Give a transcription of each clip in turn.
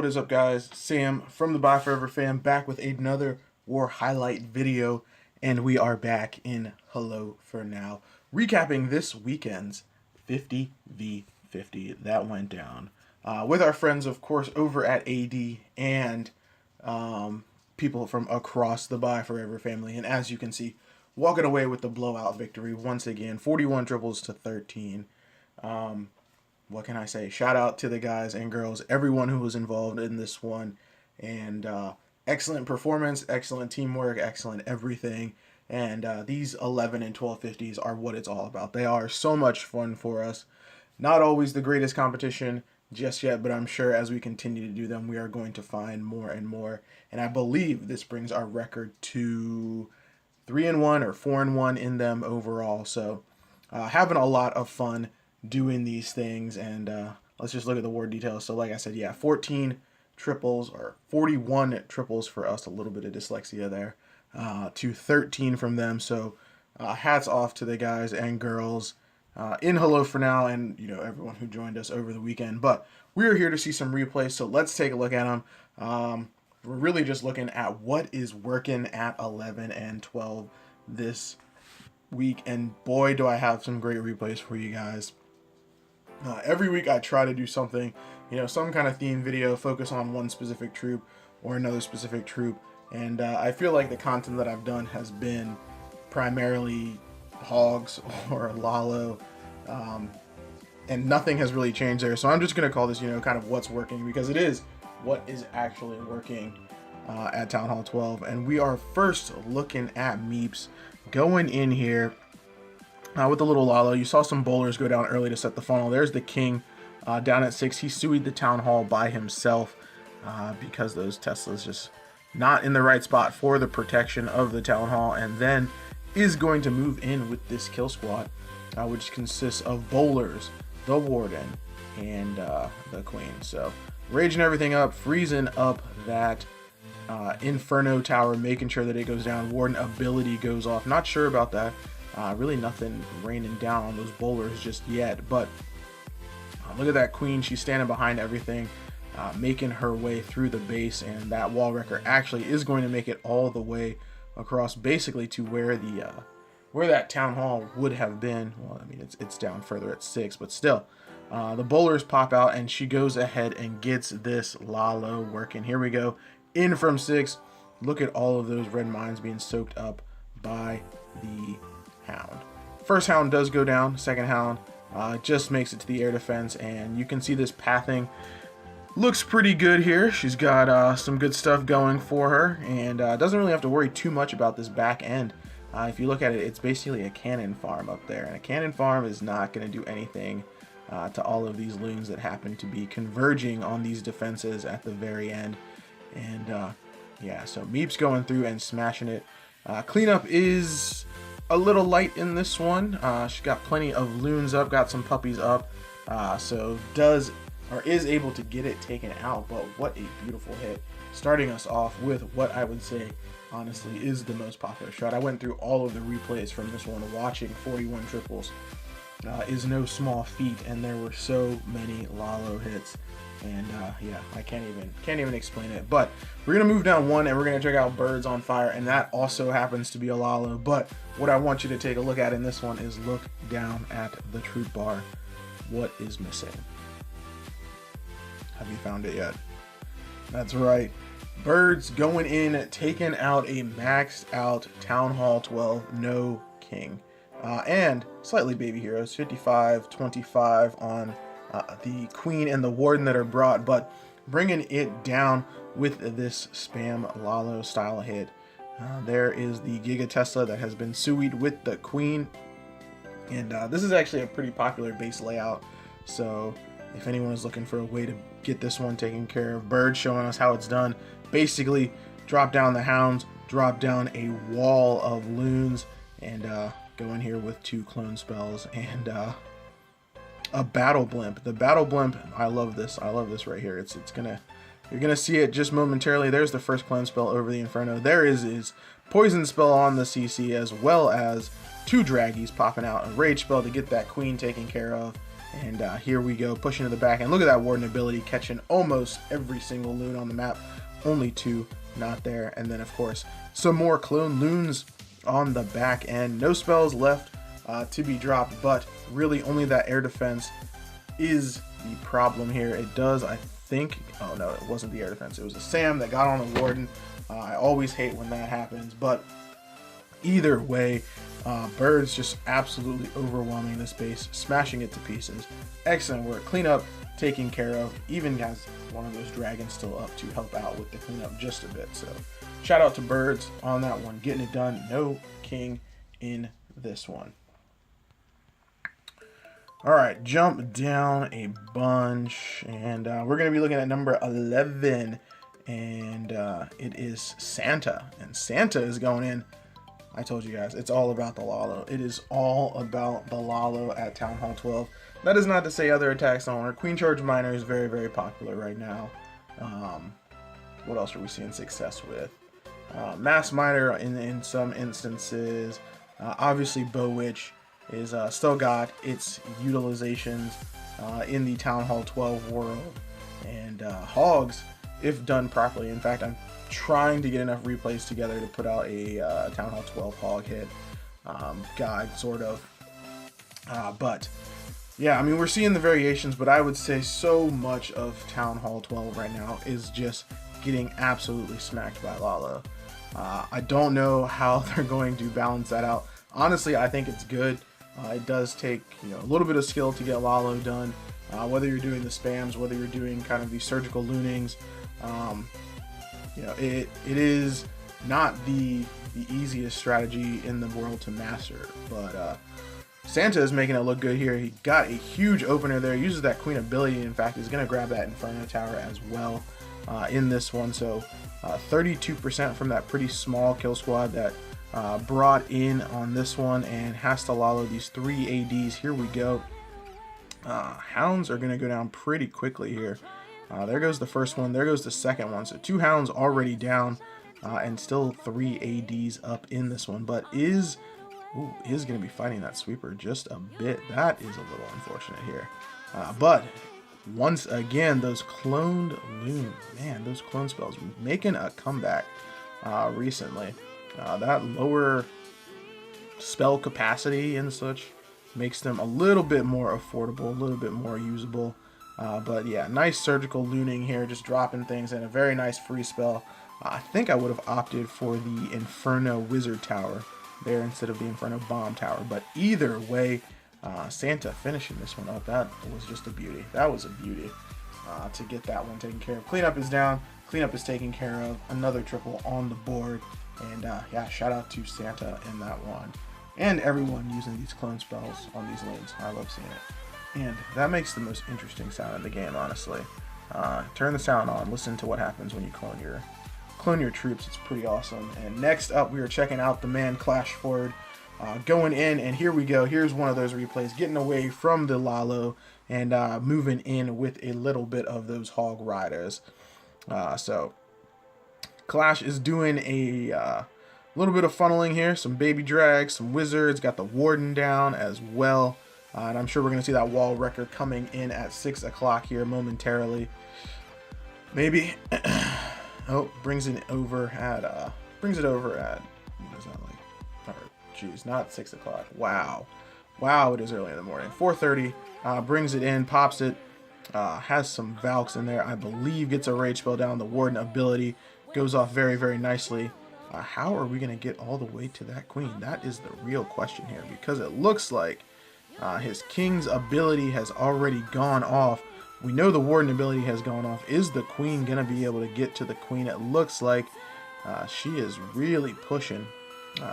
What is up, guys? Sam from the Byeforever fam, back with another war highlight video, and we are back in Hello4Now, recapping this weekend's 50v50 that went down with our friends, of course, over at AD and people from across the Byeforever family. And as you can see, walking away with the blowout victory once again, 41 triples to 13. What can I say? Shout out to the guys and girls, everyone who was involved in this one. And excellent performance, excellent teamwork, excellent everything. And these 11 and 1250s are what it's all about. They are so much fun for us. Not always the greatest competition just yet, but I'm sure as we continue to do them, we are going to find more and more. And I believe this brings our record to 3-1 or 4-1 in them overall. So having a lot of fun doing these things. And let's just look at the war details. So like I said, yeah, 14 triples or 41 triples for us, a little bit of dyslexia there, to 13 from them. So hats off to the guys and girls in Hello4Now, and you know, everyone who joined us over the weekend. But we're here to see some replays, so let's take a look at them. We're really just looking at what is working at 11 and 12 this week, and boy, do I have some great replays for you guys. Every week I try to do something, you know, some kind of theme video, focus on one specific troop or another specific troop, and I feel like the content that I've done has been primarily hogs or Lalo, and nothing has really changed there. So I'm just going to call this, you know, kind of what's working, because it is what is actually working at Town Hall 12. And we are first looking at Meeps going in here with the little Lalo. You saw some bowlers go down early to set the funnel. There's the King down at 6. He suied the Town Hall by himself because those Teslas just not in the right spot for the protection of the Town Hall, and then is going to move in with this kill squad, which consists of bowlers, the Warden, and the Queen. So raging everything up, freezing up that Inferno Tower, making sure that it goes down. Warden ability goes off. Not sure about that. Really nothing raining down on those bowlers just yet, but look at that Queen. She's standing behind everything, making her way through the base, and that wall wrecker actually is going to make it all the way across, basically to where the where that Town Hall would have been. Well, I mean, it's down further at 6, but still, the bowlers pop out, and she goes ahead and gets this Lalo working. Here we go, in from 6. Look at all of those red mines being soaked up by the Hound. First Hound does go down. Second Hound just makes it to the air defense, and you can see this pathing looks pretty good here. She's got some good stuff going for her, and doesn't really have to worry too much about this back end. If you look at it, it's basically a cannon farm up there, and a cannon farm is not going to do anything to all of these loons that happen to be converging on these defenses at the very end. And yeah, so Meep's going through and smashing it. Cleanup is a little light in this one. She's got plenty of loons up, got some puppies up, so is able to get it taken out. But what a beautiful hit, starting us off with what I would say honestly is the most popular shot. I went through all of the replays from this one. Watching 41 triples is no small feat, and there were so many Lalo hits, and yeah, I can't even explain it. But we're gonna move down 1, and we're gonna check out Birds on Fire, and that also happens to be a Lalo. But what I want you to take a look at in this one is look down at the troop bar. What is missing? Have you found it yet? That's right. Birds going in, taking out a maxed out Town Hall 12, no King. And slightly baby heroes, 55, 25 on the Queen and the Warden that are brought, but bringing it down with this spam Lalo style hit. There is the Giga Tesla that has been suied with the Queen. And this is actually a pretty popular base layout, so if anyone is looking for a way to get this one taken care of, Bird showing us how it's done. Basically, drop down the Hounds, drop down a wall of loons, and go in here with 2 clone spells and a battle blimp. The battle blimp, I love this. I love this right here. You're gonna see it just momentarily. There's the first clone spell over the Inferno. There is his poison spell on the CC, as well as 2 draggies popping out, a rage spell to get that Queen taken care of, And here we go, pushing to the back. And look at that Warden ability, catching almost every single loon on the map. Only 2 not there. And then, of course, some more clone loons on the back end. No spells left to be dropped, but really only that air defense is the problem here. It does, I think... Oh, no, it wasn't the air defense. It was a Sam that got on the Warden. I always hate when that happens, but either way, Birds just absolutely overwhelming this base, smashing it to pieces. Excellent work. Cleanup taken care of. Even has one of those dragons still up to help out with the cleanup just a bit. So shout out to Birds on that one, getting it done. No king in this one. All right, jump down a bunch, and we're going to be looking at number 11, and it is Santa. And Santa is going in. I told you guys, it's all about the Lalo. It is all about the Lalo at Town Hall 12. That is not to say other attacks on her. Queen Charge Miner is very, very popular right now. What else are we seeing success with? Mass Miner in some instances. Obviously, Bow Witch is still got its utilizations in the Town Hall 12 world. And Hogs, if done properly. In fact, I'm trying to get enough replays together to put out a Town Hall 12 hog hit guide, sort of. But yeah, I mean, we're seeing the variations, but I would say so much of Town Hall 12 right now is just getting absolutely smacked by Lalo. I don't know how they're going to balance that out. Honestly, I think it's good. It does take, a little bit of skill to get Lalo done, whether you're doing the spams, whether you're doing kind of these surgical loonings. It is not the easiest strategy in the world to master, but Santa is making it look good here. He got a huge opener there, uses that Queen ability. In fact, he's going to grab that Inferno Tower as well in this one. So 32% from that pretty small kill squad that brought in on this one, and has to Lalo these 3 ADs. Here we go. Hounds are going to go down pretty quickly here. There goes the first one. There goes the second one. So 2 hounds already down, and still 3 ADs up in this one. But is going to be fighting that sweeper just a bit. That is a little unfortunate here. But once again, those cloned loons, man, those clone spells making a comeback recently. That lower spell capacity and such makes them a little bit more affordable, a little bit more usable. But yeah, nice surgical looning here, just dropping things in a very nice free spell. I think I would have opted for the Inferno Wizard Tower there instead of the Inferno Bomb Tower. But either way, Santa finishing this one up. That was just a beauty. That was a beauty to get that one taken care of. Cleanup is down. Cleanup is taken care of. Another triple on the board. And yeah, shout out to Santa in that one. And everyone using these clone spells on these lanes. I love seeing it. And that makes the most interesting sound in the game, honestly. Turn the sound on. Listen to what happens when you clone your troops. It's pretty awesome. And next up, we are checking out the man Clash Forward going in. And here we go. Here's one of those replays, getting away from the Lalo and moving in with a little bit of those Hog Riders. So Clash is doing a little bit of funneling here. Some baby drags, some wizards. Got the Warden down as well. And I'm sure we're going to see that wall record coming in at 6 o'clock here momentarily. Maybe. Oh, brings it over at, what is that like? Or, geez, not 6 o'clock. Wow. Wow, it is early in the morning. 4:30, brings it in, pops it, has some Valks in there, I believe, gets a rage spell down. The Warden ability goes off very, very nicely. How are we going to get all the way to that queen? That is the real question here, because it looks like his King's ability has already gone off. We know the Warden ability has gone off. Is the queen going to be able to get to the queen? It looks like she is really pushing.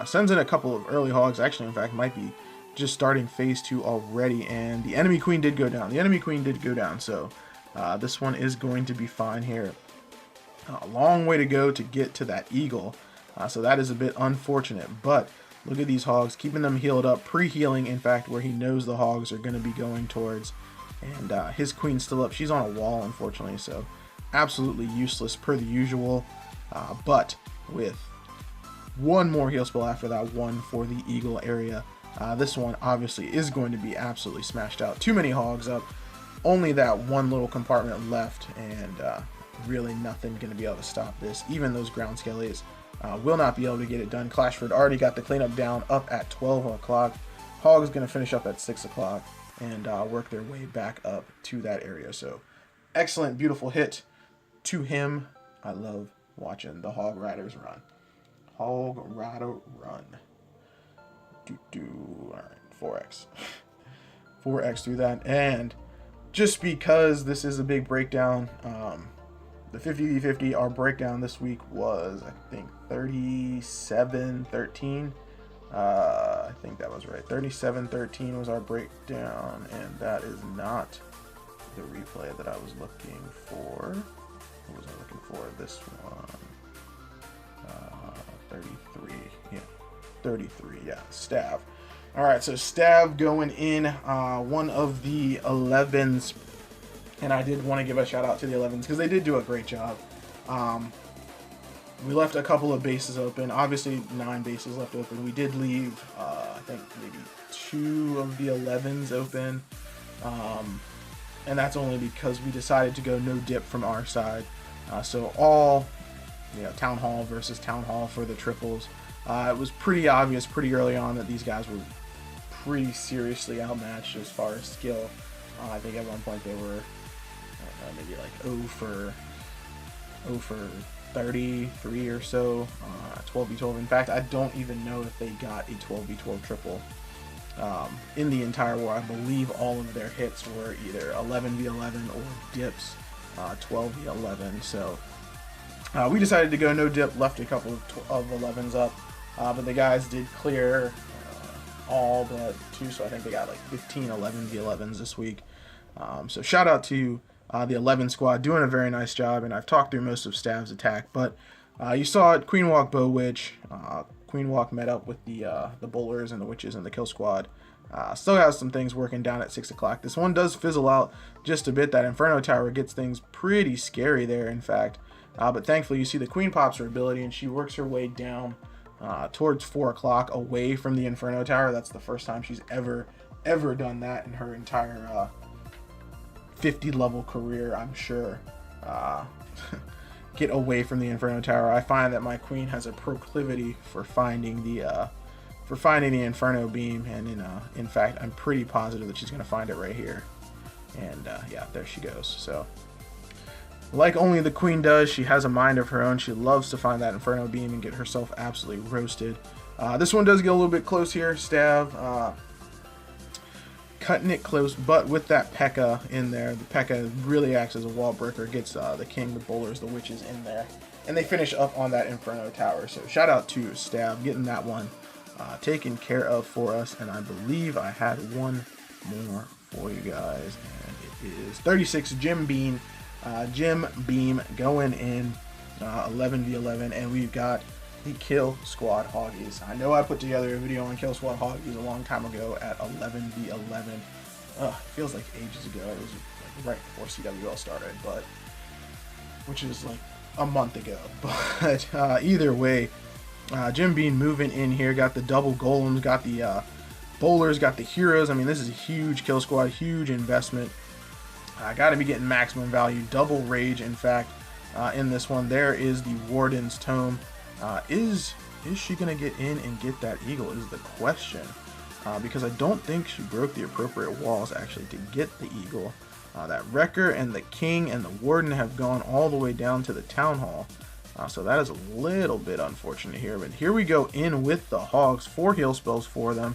Sends in a couple of early hogs. Actually, in fact, might be just starting phase 2 already. And the enemy queen did go down. So this one is going to be fine here. A long way to go to get to that eagle. So that is a bit unfortunate. But look at these hogs, keeping them healed up, pre-healing, in fact, where he knows the hogs are going to be going towards. And his queen's still up. She's on a wall, unfortunately, so absolutely useless per the usual. But with one more heal spell after that one for the eagle area, This one obviously is going to be absolutely smashed out. Too many hogs up. Only that one little compartment left, and really nothing going to be able to stop this. Even those ground skellies will not be able to get it done. Clashford already got the cleanup down up at 12 o'clock. Hog is going to finish up at 6 o'clock and work their way back up to that area. So excellent, beautiful hit to him. I love watching the Hog Riders run. Hog Rider run. All right, 4x. 4x through that. And just because this is a big breakdown, the 50v50, our breakdown this week was, I think, 37-13. I think that was right. 37-13 was our breakdown, and that is not the replay that I was looking for. What was I looking for? This one. 33. Yeah. 33. Yeah. Stav. All right. So Stav going in one of the 11s. And I did want to give a shout out to the 11s because they did do a great job. We left a couple of bases open. Obviously, 9 bases left open. We did leave, I think, maybe 2 of the 11s open. And that's only because we decided to go no dip from our side. So all, Town Hall versus Town Hall for the triples. It was pretty obvious pretty early on that these guys were pretty seriously outmatched as far as skill. I think at one point they were maybe like 0 for 33 or so, 12v12. In fact, I don't even know if they got a 12v12 triple in the entire war. I believe all of their hits were either 11v11 or dips 12v11. So we decided to go no dip, left a couple of 11s up, but the guys did clear all but 2, so I think they got like 15 11v11s this week. So shout out to the 11 squad, doing a very nice job, and I've talked through most of Stav's attack, but you saw it, Queen Walk, Bow Witch. Queen Walk met up with the bowlers and the witches and the kill squad. Still has some things working down at 6 o'clock. This one does fizzle out just a bit. That Inferno Tower gets things pretty scary there, in fact. But thankfully, you see the Queen pops her ability, and she works her way down towards 4 o'clock away from the Inferno Tower. That's the first time she's ever done that in her entire 50 level career, I'm sure. Get away from the Inferno Tower. I find that my queen has a proclivity for finding the Inferno beam, and in fact, I'm pretty positive that she's going to find it right here. And yeah, there she goes. So, like only the queen does, she has a mind of her own. She loves to find that Inferno beam and get herself absolutely roasted. This one does get a little bit close here. Stav cutting it close, but with that P.E.K.K.A. in there, the P.E.K.K.A. really acts as a wall breaker, gets the king, the bowlers, the witches in there, and they finish up on that Inferno Tower. So shout out to Stav getting that one taken care of for us, and I believe I had one more for you guys, and it is 36 Jim Beam going in 11v11, and we've got the Kill Squad Hoggies. I know I put together a video on Kill Squad Hoggies a long time ago at 11v11. It feels like ages ago. It was like right before CWL started, but which is like a month ago. But either way, Jim Bean moving in here, got the double golems, got the bowlers, got the heroes. I mean, this is a huge Kill Squad, huge investment. Got to be getting maximum value, double rage. In fact, in this one, there is the Warden's Tome. Is she gonna get in and get that eagle is the question, because I don't think she broke the appropriate walls actually to get the eagle. That Wrecker and the King and the Warden have gone all the way down to the Town Hall, so that is a little bit unfortunate here. But here we go in with the Hogs, 4 heal spells for them.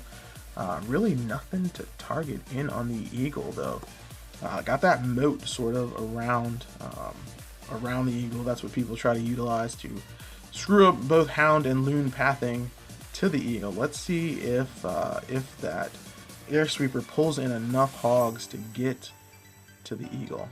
Really nothing to target in on the eagle though. Got that moat sort of around the eagle. That's what people try to utilize to screw up both Hound and Loon pathing to the eagle. Let's see if that air sweeper pulls in enough hogs to get to the eagle,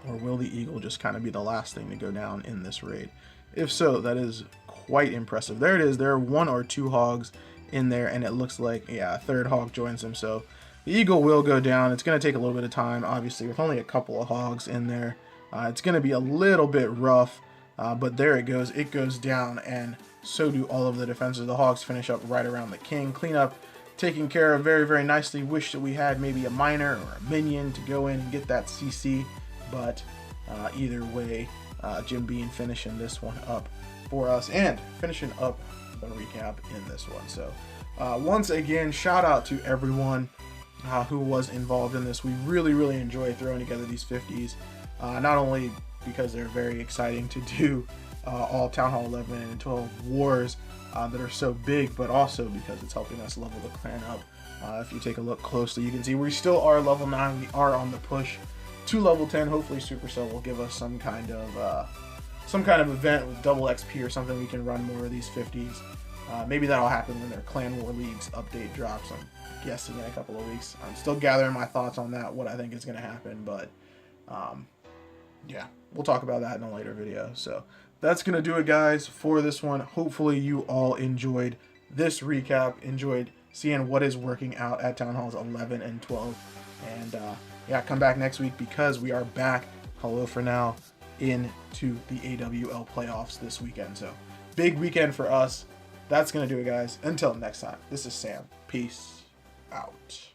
or will the eagle just kind of be the last thing to go down in this raid? If so, that is quite impressive. There it is. There are 1 or 2 hogs in there, and it looks like, yeah, a 3rd hog joins them. So the eagle will go down. It's going to take a little bit of time, obviously, with only a couple of hogs in there. It's going to be a little bit rough. But there it goes. It goes down, and So do all of the defenses. The Hogs finish up right around the king. Cleanup taken care of very, very nicely. Wish that we had maybe a miner or a minion to go in and get that CC. But either way, Jim Bean finishing this one up for us and finishing up the recap in this one. So once again, shout out to everyone who was involved in this. We really, really enjoy throwing together these 50s. Not only because they're very exciting to do all Town Hall 11 and 12 wars that are so big, but also because it's helping us level the clan up. If you take a look closely, you can see we still are level 9. We are on the push to level 10. Hopefully Supercell will give us some kind of event with double XP or something. We can run more of these 50s. Maybe that'll happen when their Clan War Leagues update drops. I'm guessing in a couple of weeks. I'm still gathering my thoughts on that, what I think is going to happen, but yeah, we'll talk about that in a later video. So that's going to do it, guys, for this one. Hopefully you all enjoyed this recap, enjoyed seeing what is working out at Town Halls 11 and 12. And yeah, come back next week because we are back, Hello4Now, into the AWL playoffs this weekend. So big weekend for us. That's going to do it, guys. Until next time, this is Sam. Peace out.